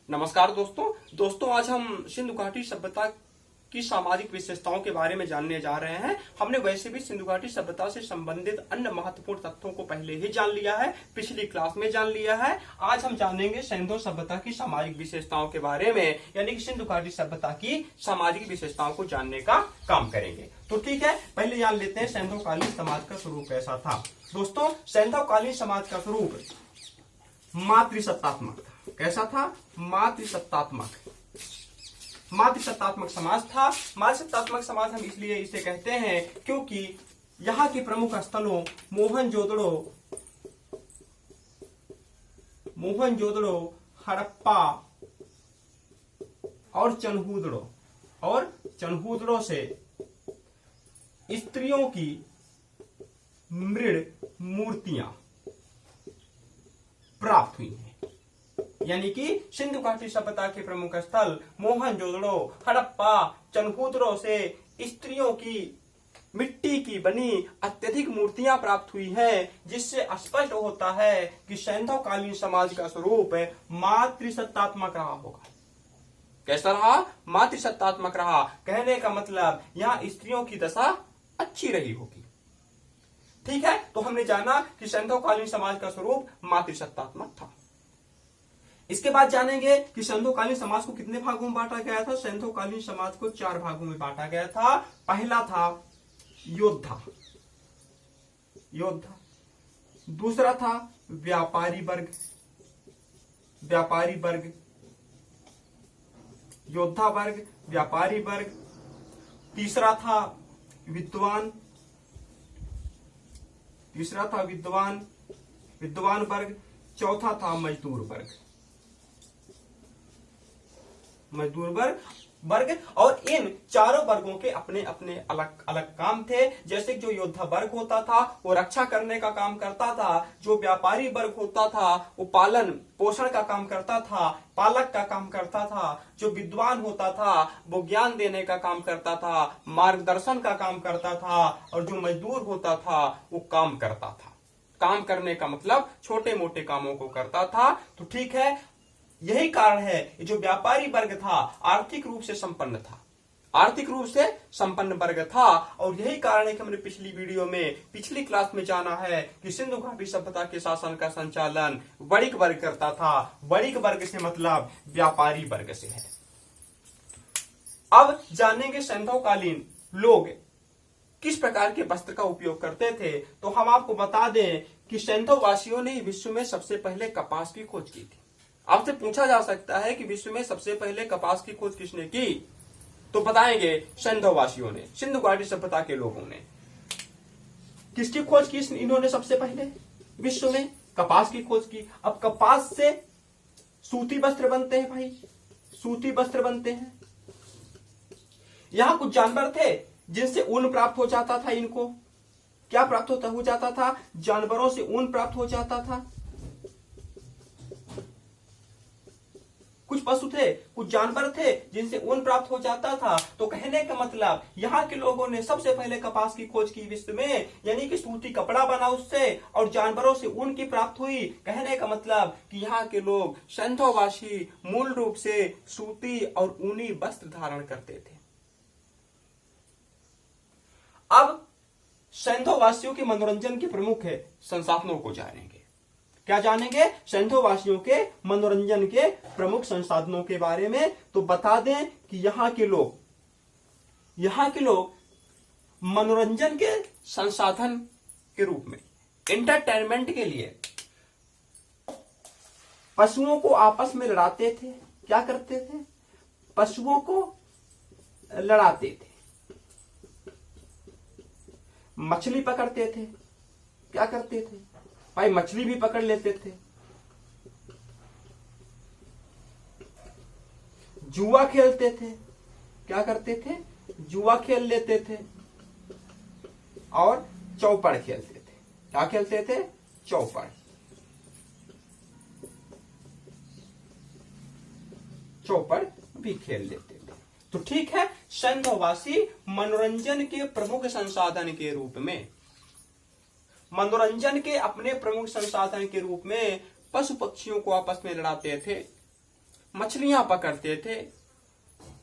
नमस्कार दोस्तों आज हम सिंधु घाटी सभ्यता की सामाजिक विशेषताओं के बारे में जानने जा रहे हैं। हमने वैसे भी सिंधु घाटी सभ्यता से संबंधित अन्य महत्वपूर्ण तथ्यों को पहले ही जान लिया है, पिछली क्लास में जान लिया है। आज हम जानेंगे सिंधु सभ्यता की सामाजिक विशेषताओं के बारे में, यानी कि सिंधु घाटी सभ्यता की सामाजिक विशेषताओं को जानने का काम करेंगे। तो ठीक है, पहले जान लेते हैं सैंधवकालीन समाज का स्वरूप कैसा था। दोस्तों, सैंधवकालीन समाज का स्वरूप मातृसत्तात्मक था। कैसा था? मातृसत्तात्मक समाज था। मातृसत्तात्मक समाज हम इसलिए इसे कहते हैं क्योंकि यहाँ के प्रमुख स्थलों मोहनजोदड़ो, हड़प्पा और चनहूदड़ो से स्त्रियों की मृण मूर्तियां प्राप्त हुई हैं। यानी कि सिंधु घाटी सभ्यता के प्रमुख स्थल मोहनजोदड़ो, हड़प्पा, चनहूदड़ो से स्त्रियों की मिट्टी की बनी अत्यधिक मूर्तियां प्राप्त हुई हैं, जिससे स्पष्ट होता है कि सैंधवकालीन समाज का स्वरूप मातृसत्तात्मक रहा होगा। कैसा रहा? मातृसत्तात्मक रहा। कहने का मतलब यहाँ स्त्रियों की दशा अच्छी रही होगी। ठीक है, तो हमने जाना कि सैंधवकालीन समाज का स्वरूप मातृसत्तात्मक था। इसके बाद जानेंगे कि सैंधवकालीन समाज को कितने भागों में बांटा गया था। सैंधवकालीन समाज को 4 भागों में बांटा गया था। पहला था योद्धा, दूसरा था व्यापारी वर्ग, योद्धा वर्ग, व्यापारी वर्ग। तीसरा था विद्वान वर्ग। चौथा था मजदूर वर्ग। और इन चारों वर्गों के अपने अपने अलग अलग काम थे। जैसे जो योद्धा वर्ग होता था वो रक्षा करने का काम करता था, जो व्यापारी वर्ग होता था वो पालन पोषण का काम करता था, पालक का काम करता था, जो विद्वान होता था वो ज्ञान देने का काम करता था, मार्गदर्शन का काम करता था, और जो मजदूर होता था वो काम करता था। काम करने का मतलब छोटे मोटे कामों को करता था। तो ठीक है, यही कारण है जो व्यापारी वर्ग था आर्थिक रूप से संपन्न वर्ग था। और यही कारण है कि हमने पिछली क्लास में जाना है कि सिंधु घाटी सभ्यता के शासन का संचालन वणिक वर्ग करता था। वणिक वर्ग से मतलब व्यापारी वर्ग से है। अब जानेंगे सैंधवकालीन लोग किस प्रकार के वस्त्र का उपयोग करते थे। तो हम आपको बता दें कि सैंधववासियों ने विश्व में सबसे पहले कपास की खोज की थी। आपसे पूछा जा सकता है कि विश्व में सबसे पहले कपास की खोज किसने की, तो बताएंगे सैंधववासियों ने, सिंधु घाटी सभ्यता के लोगों ने। किसकी खोज की इन्होंने? सबसे पहले विश्व में कपास की खोज की। अब कपास से सूती वस्त्र बनते हैं भाई, सूती वस्त्र बनते हैं। यहां कुछ जानवर थे जिनसे ऊन प्राप्त हो जाता था। इनको क्या प्राप्त हो जाता था? जानवरों से ऊन प्राप्त हो जाता था। कुछ पशु थे, कुछ जानवर थे जिनसे ऊन प्राप्त हो जाता था। तो कहने का मतलब यहाँ के लोगों ने सबसे पहले कपास की खोज की विश्व में, यानी कि सूती कपड़ा बना उससे, और जानवरों से ऊन की प्राप्त हुई। कहने का मतलब कि यहाँ के लोग सैंधववासी मूल रूप से सूती और ऊनी वस्त्र धारण करते थे। अब सैंधववासियों के मनोरंजन के प्रमुख संसाधनों को जानेंगे। क्या जानेंगे? सैंधववासियों के मनोरंजन के प्रमुख संसाधनों के बारे में। तो बता दें कि यहाँ के लोग मनोरंजन के संसाधन के रूप में, एंटरटेनमेंट के लिए पशुओं को आपस में लड़ाते थे। क्या करते थे? पशुओं को लड़ाते थे। मछली पकड़ते थे। क्या करते थे भाई? मछली भी पकड़ लेते थे। जुआ खेलते थे। क्या करते थे? जुआ खेल लेते थे। और चौपड़ खेलते थे। क्या खेलते थे? चौपड़ भी खेल लेते थे। तो ठीक है, सैंधववासी मनोरंजन के प्रमुख संसाधन के रूप में, मनोरंजन के अपने प्रमुख संसाधन के रूप में पशु पक्षियों को आपस में लड़ाते थे, मछलियां पकड़ते थे,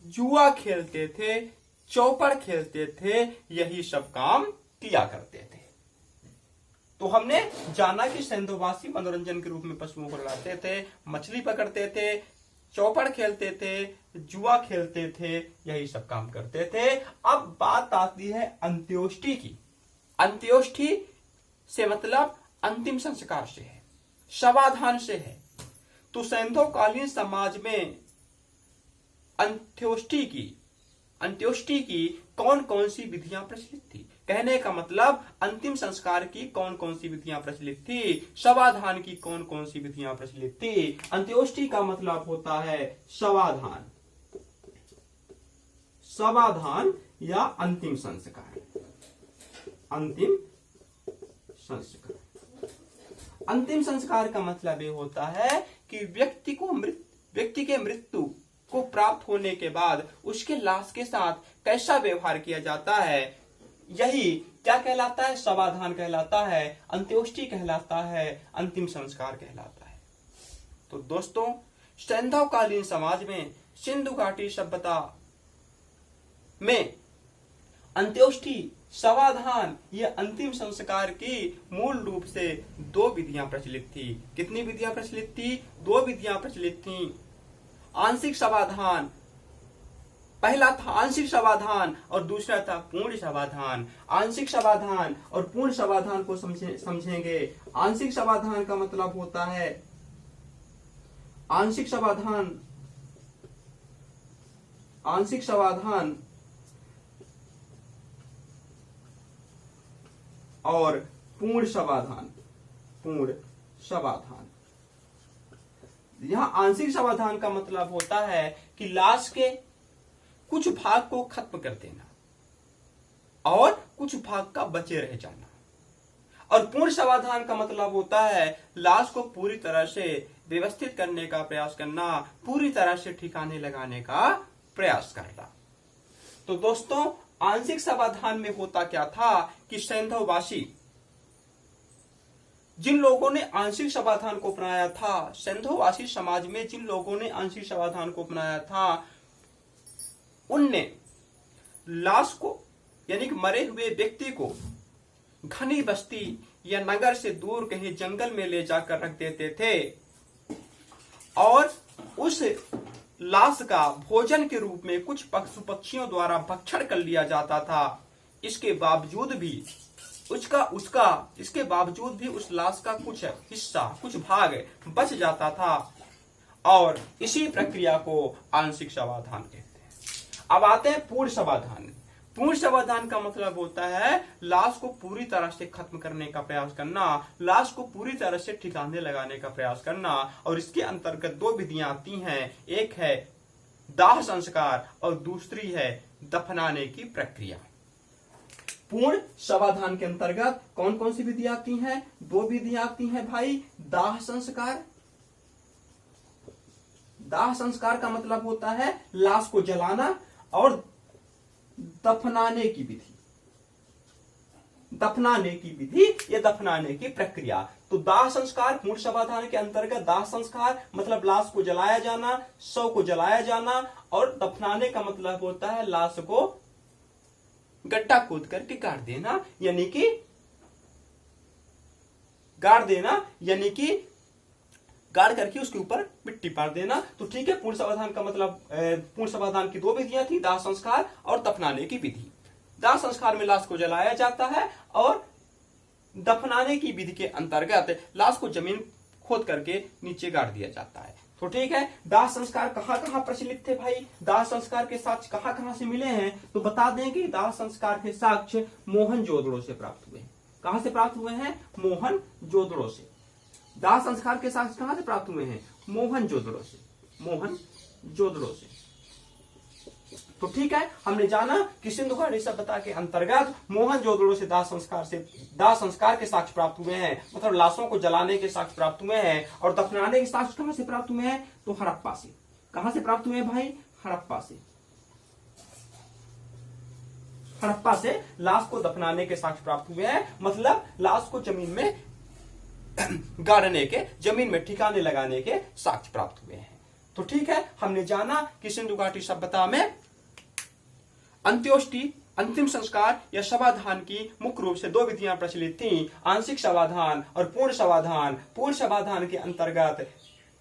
जुआ खेलते थे, चौपड़ खेलते थे, यही सब काम किया करते थे। तो हमने जाना कि सिंधुवासी मनोरंजन के रूप में पशुओं को लड़ाते थे, मछली पकड़ते थे, चौपड़ खेलते थे, जुआ खेलते थे, यही सब काम करते थे। अब बात आती है अंत्योष्टि की। अंत्योष्टि से मतलब अंतिम संस्कार से है, शवाधान से है। तो सैंधवकालीन समाज में अंत्योष्टि की कौन कौन सी विधियां प्रचलित थी? कहने का मतलब अंतिम संस्कार की कौन कौन सी विधियां प्रचलित थी, शवाधान की कौन कौन सी विधियां प्रचलित थी। अंत्योष्टि का मतलब होता है शवाधान, शवाधान या अंतिम संस्कार। अंतिम संस्कार, अंतिम संस्कार का मतलब ये होता है कि व्यक्ति के मृत्यु को प्राप्त होने के बाद उसके लाश के साथ कैसा व्यवहार किया जाता है, यही क्या कहलाता है? शवाधान कहलाता है, अंत्योष्टि कहलाता है, अंतिम संस्कार कहलाता है। तो दोस्तों, सैंधवकालीन समाज में, सिंधु घाटी सभ्यता में अंत्योष्टि, शवाधान, ये अंतिम संस्कार की मूल रूप से दो विधियां प्रचलित थी। कितनी विधियां प्रचलित थी? दो विधियां प्रचलित थी। आंशिक शवाधान, पहला था आंशिक शवाधान और दूसरा था पूर्ण शवाधान। आंशिक शवाधान और पूर्ण शवाधान को समझेंगे। आंशिक शवाधान का मतलब होता है, आंशिक शवाधान और पूर्ण शवाधान। यहां आंशिक शवाधान का मतलब होता है कि लाश के कुछ भाग को खत्म कर देना और कुछ भाग का बचे रह जाना। और पूर्ण शवाधान का मतलब होता है लाश को पूरी तरह से व्यवस्थित करने का प्रयास करना, पूरी तरह से ठिकाने लगाने का प्रयास करना। तो दोस्तों, आंशिक शवाधान में होता क्या था कि सैंधववासी, जिन लोगों ने आंशिक शवाधान को अपनाया था, सैंधववासी समाज में जिन लोगों ने आंशिक शवाधान को अपनाया था, उनने लाश को, यानी कि मरे हुए व्यक्ति को घनी बस्ती या नगर से दूर कहीं जंगल में ले जाकर रख देते थे और उस लाश का भोजन के रूप में कुछ पशु पक्षियों द्वारा भक्षण कर लिया जाता था। इसके बावजूद भी उस लाश का कुछ हिस्सा, कुछ भाग बच जाता था और इसी प्रक्रिया को आंशिक शवाधान कहते हैं। अब आते हैं पूर्ण शवाधान। पूर्ण शवाधान का मतलब होता है लाश को पूरी तरह से खत्म करने का प्रयास करना, लाश को पूरी तरह से ठिकाने लगाने का प्रयास करना। और इसके अंतर्गत दो विधियां आती हैं, एक है दाह संस्कार और दूसरी है दफनाने की प्रक्रिया। पूर्ण शवाधान के अंतर्गत कौन कौन सी विधियां आती हैं? दो विधियां आती हैं भाई। दाह संस्कार, दाह संस्कार का मतलब होता है लाश को जलाना, और दफनाने की विधि, या दफनाने की प्रक्रिया। तो दाह संस्कार पूर्ण शवाधान के अंतर्गत दाह संस्कार मतलब लाश को जलाया जाना, शव को जलाया जाना, और दफनाने का मतलब होता है लाश को गड्ढा खोद करके गाड़ देना, यानी कि गाड़ करके उसके ऊपर मिट्टी पार देना। तो ठीक है, पूर्ण शवाधान का मतलब, पूर्ण शवाधान की दो विधियां थी, दाह संस्कार और दफनाने की विधि। दाह संस्कार में लाश को जलाया जाता है और दफनाने की विधि के अंतर्गत लाश को जमीन खोद करके नीचे गाड़ दिया जाता है। तो ठीक है, दाह संस्कार कहां कहां प्रचलित थे भाई? दाह संस्कार के साक्ष्य कहां कहां से मिले हैं? तो बता दें कि दाह संस्कार के साक्ष्य मोहनजोदड़ो से प्राप्त हुए हैं। कहां से प्राप्त हुए हैं? मोहनजोदड़ो से। दाह संस्कार के साक्ष्य कहां से प्राप्त हुए हैं? मोहनजोदड़ो से। तो ठीक है, हमने जाना कि सिंधु घाटी सभ्यता के अंतर्गत मोहनजोदड़ो से दाह संस्कार के साक्ष्य प्राप्त हुए हैं, मतलब लाशों को जलाने के साक्ष्य प्राप्त हुए हैं। और दफनाने के साक्ष्य कहां से प्राप्त हुए हैं? तो हड़प्पा से। कहां से प्राप्त हुए हैं भाई? हड़प्पा से। हड़प्पा से लाश को दफनाने के साक्ष्य प्राप्त हुए हैं, मतलब लाश को जमीन में गाड़ने के, जमीन में ठिकाने लगाने के साक्ष्य प्राप्त हुए हैं। तो ठीक है, हमने जाना कि सिंधु घाटी सभ्यता में अंत्योष्टि अंतिम संस्कार या शवाधान की मुख्य रूप से दो विधियां प्रचलित थीं, आंशिक शवाधान और पूर्ण शवाधान। पूर्ण शवाधान के अंतर्गत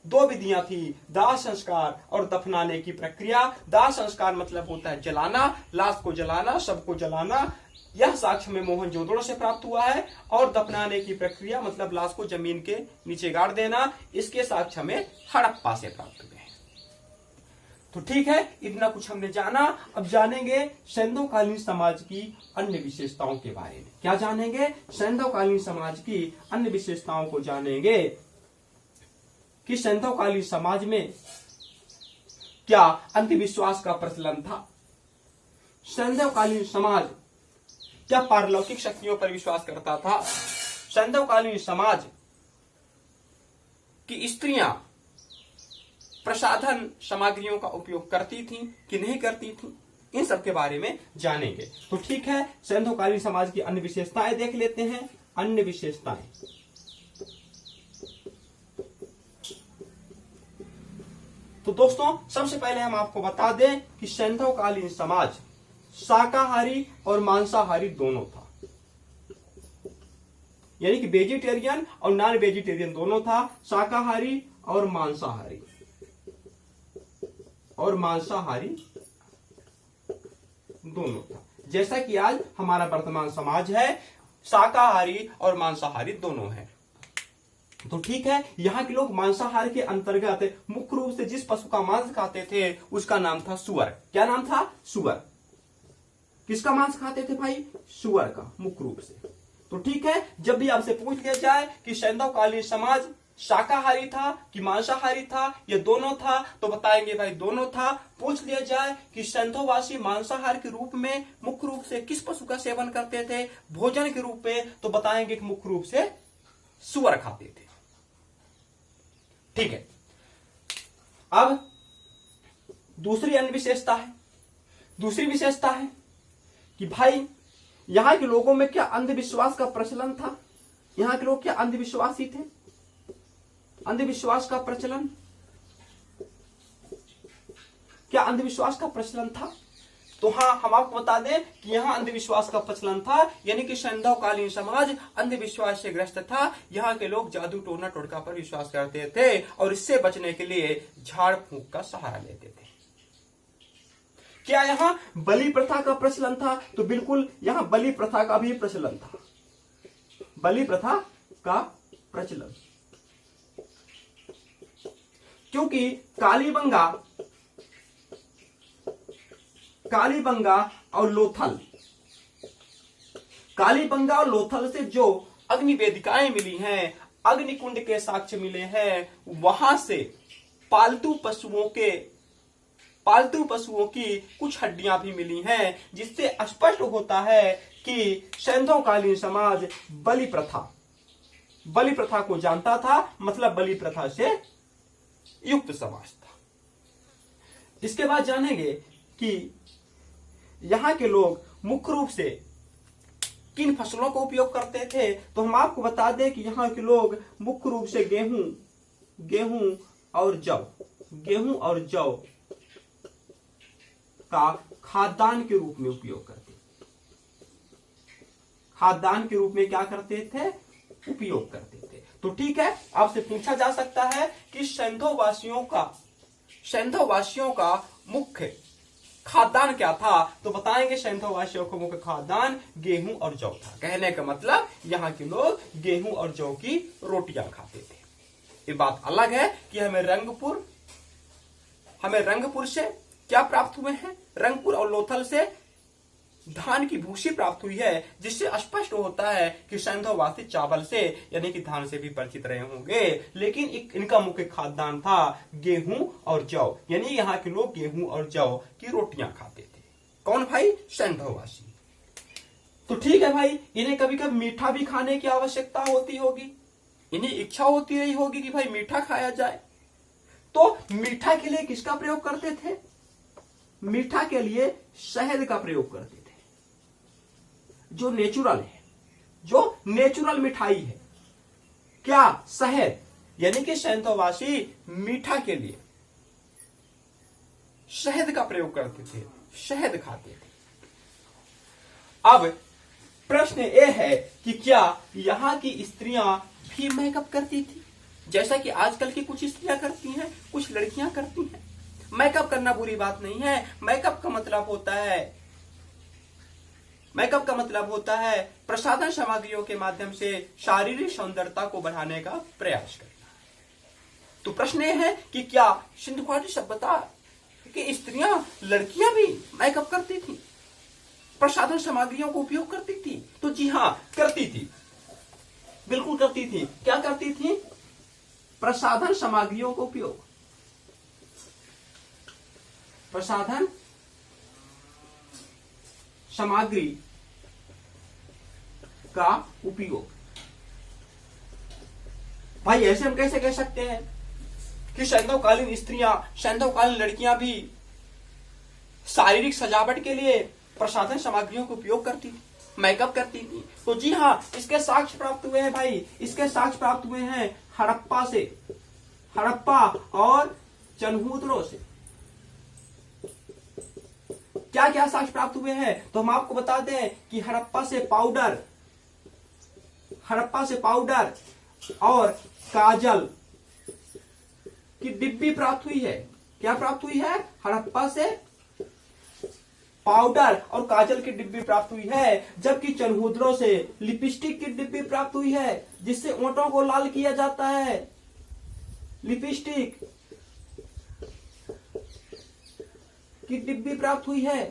दो विधियां थी, दाह संस्कार और दफनाने की प्रक्रिया। दाह संस्कार मतलब होता है जलाना, लाश को जलाना, शव को जलाना। यह साक्ष्य में मोहनजोदड़ो से प्राप्त हुआ है। और दफनाने की प्रक्रिया मतलब लाश को जमीन के नीचे गाड़ देना, इसके साक्ष्य में हड़प्पा से प्राप्त हुए हैं। तो ठीक है, इतना कुछ हमने जाना। अब जानेंगे सैंधवकालीन समाज की अन्य विशेषताओं के बारे में। क्या जानेंगे? सैंधवकालीन समाज की अन्य विशेषताओं को जानेंगे कि सैंधवकालीन समाज में क्या अंधविश्वास का प्रचलन था, सैंधवकालीन समाज क्या पारलौकिक शक्तियों पर विश्वास करता था, सैंधवकालीन समाज की स्त्रियां प्रसाधन सामग्रियों का उपयोग करती थीं कि नहीं करती थीं, इन सब के बारे में जानेंगे। तो ठीक है, सैंधवकालीन समाज की अन्य विशेषताएं देख लेते हैं। अन्य विशेषताएं, तो दोस्तों सबसे पहले हम आपको बता दें कि सैंधवकालीन समाज शाकाहारी और मांसाहारी दोनों था, यानी कि वेजिटेरियन और नॉन वेजिटेरियन दोनों था, शाकाहारी और मांसाहारी दोनों था। जैसा कि आज हमारा वर्तमान समाज है, शाकाहारी और मांसाहारी दोनों है। तो ठीक है, यहाँ के लोग मांसाहार के अंतर्गत मुख्य रूप से जिस पशु का मांस खाते थे उसका नाम था सुअर। क्या नाम था? सुअर। किसका मांस खाते थे भाई? सुअर का, मुख्य रूप से। तो ठीक है, जब भी आपसे पूछ लिया जाए कि सैंधवकालीन समाज शाकाहारी था कि मांसाहारी था या दोनों था, तो बताएंगे भाई दोनों था। पूछ लिया जाए कि सैंधववासी मांसाहार के रूप में मुख्य रूप से किस पशु का सेवन करते थे भोजन के रूप में, तो बताएंगे कि मुख्य रूप से सुअर खाते थे। ठीक है, अब दूसरी अन्य विशेषता है। दूसरी विशेषता है कि भाई यहां के लोगों में क्या अंधविश्वास का प्रचलन था? यहां के लोग क्या अंधविश्वासी थे? अंधविश्वास का प्रचलन, क्या अंधविश्वास का प्रचलन था? तो हाँ, हम आपको बता दें कि यहाँ अंधविश्वास का प्रचलन था, यानी कि सैंधवकालीन समाज अंधविश्वास से ग्रस्त था। यहाँ के लोग जादू टोना टोटका पर विश्वास करते थे और इससे बचने के लिए झाड़ फूंक का सहारा लेते थे। क्या यहाँ बलि प्रथा का प्रचलन था? तो बिल्कुल यहाँ बलि प्रथा का भी प्रचलन था। बलि प्रथा का प्रचलन, क्योंकि कालीबंगा और लोथल से जो अग्नि वेदिकाएं मिली हैं, अग्निकुंड के साक्ष्य मिले हैं, वहां से पालतू पशुओं की कुछ हड्डियां भी मिली हैं, जिससे स्पष्ट होता है कि सैंधवकालीन समाज बलि प्रथा को जानता था, मतलब बलि प्रथा से युक्त समाज था। इसके बाद जानेंगे कि यहां के लोग मुख्य रूप से किन फसलों का उपयोग करते थे। तो हम आपको बता दें कि यहाँ के लोग मुख्य रूप से गेहूं और जौ का खाद्यान्न के रूप में उपयोग करते, खाद्यान्न के रूप में क्या करते थे? उपयोग करते थे। तो ठीक है, आपसे पूछा जा सकता है कि सैंधववासियों का मुख्य खाद्यान्न क्या था? तो बताएंगे सैंधववासियों का मुख्य खाद्यान्न गेहूं और जौ था। कहने का मतलब यहाँ के लोग गेहूं और जौ की रोटियां खाते थे। ये बात अलग है कि हमें रंगपुर से क्या प्राप्त हुए हैं? रंगपुर और लोथल से धान की भूसी प्राप्त हुई है, जिससे स्पष्ट होता है कि सैंधववासी चावल से यानी कि धान से भी परिचित रहे होंगे। लेकिन इनका मुख्य खाद्यान्न था गेहूं और जौ, यानी यहाँ के लोग गेहूं और जौ की रोटियां खाते थे। कौन भाई? सैंधववासी। तो ठीक है भाई, इन्हें कभी कभी मीठा भी खाने की आवश्यकता होती होगी, इन्हें इच्छा होती रही होगी कि भाई मीठा खाया जाए। तो मीठा के लिए किसका प्रयोग करते थे? मीठा के लिए शहद का प्रयोग करते थे, जो नेचुरल मिठाई है। क्या? शहद। यानी कि सैंधववासी मीठा के लिए शहद का प्रयोग करते थे, शहद खाते थे। अब प्रश्न ये है कि क्या यहाँ की स्त्रियां भी मेकअप करती थी, जैसा कि आजकल की कुछ स्त्रियां करती हैं, कुछ लड़कियां करती हैं। मेकअप करना बुरी बात नहीं है। मेकअप का मतलब होता है प्रसाधन सामग्रियों के माध्यम से शारीरिक सौंदर्यता को बढ़ाने का प्रयास करना। तो प्रश्न ये है कि क्या सिंधु घाटी सभ्यता की स्त्रियां, लड़कियां भी मेकअप करती थी, प्रसाधन सामग्रियों को उपयोग करती थी? तो जी हाँ, करती थी, बिल्कुल करती थी। क्या करती थी? प्रसाधन सामग्रियों का उपयोग, प्रसाधन सामग्री का उपयोग। भाई ऐसे हम कैसे कह सकते हैं कि सैंधवकालीन स्त्रियां, सैंधवकालीन लड़कियां भी शारीरिक सजावट के लिए प्रसाधन सामग्रियों का उपयोग करती थी, मेकअप करती थी? तो जी हाँ, इसके साक्ष्य प्राप्त हुए हैं भाई, इसके साक्ष्य प्राप्त हुए हैं हड़प्पा से, हड़प्पा और चनहूतरों से। क्या क्या साक्ष्य प्राप्त हुए हैं? तो हम आपको बता दें कि हड़प्पा से पाउडर और काजल की डिब्बी प्राप्त हुई है। क्या प्राप्त हुई है? हड़प्पा से पाउडर और काजल की डिब्बी प्राप्त हुई है, जबकि चनहूतरों से लिपस्टिक की डिब्बी प्राप्त हुई है, जिससे ओंठों को लाल किया जाता है। लिपस्टिक की डिब्बी प्राप्त हुई है।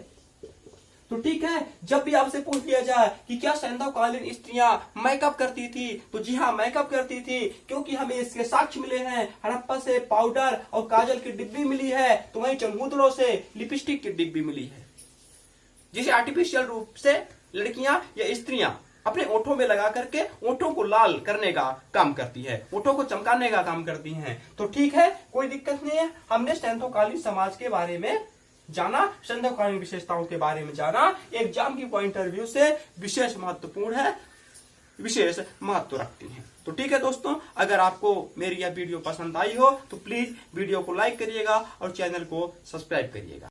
तो ठीक है, जब भी आपसे पूछ लिया जाए कि क्या सैंधवकालीन स्त्रियां मेकअप करती थी, तो जी हाँ, मेकअप करती थी, क्योंकि हमें इसके साक्ष्य मिले हैं। हड़प्पा से पाउडर और काजल की डिब्बी मिली है, तो वहीं चनहूतरों से लिपस्टिक की डिब्बी मिली है, जिसे आर्टिफिशियल रूप से लड़कियां या स्त्रियां अपने ओठों में लगा करके ओठों को लाल करने का काम करती है, ओठों को चमकाने का काम करती हैं। तो ठीक है, कोई दिक्कत नहीं है। हमने सैंधवकालीन समाज के बारे में जाना, सैंधवकालीन विशेषताओं के बारे में जाना, एग्जाम की पॉइंट ऑफ व्यू से विशेष महत्वपूर्ण है, विशेष महत्व रखती हैं। तो ठीक है दोस्तों, अगर आपको मेरी यह वीडियो पसंद आई हो तो प्लीज वीडियो को लाइक करिएगा और चैनल को सब्सक्राइब करिएगा।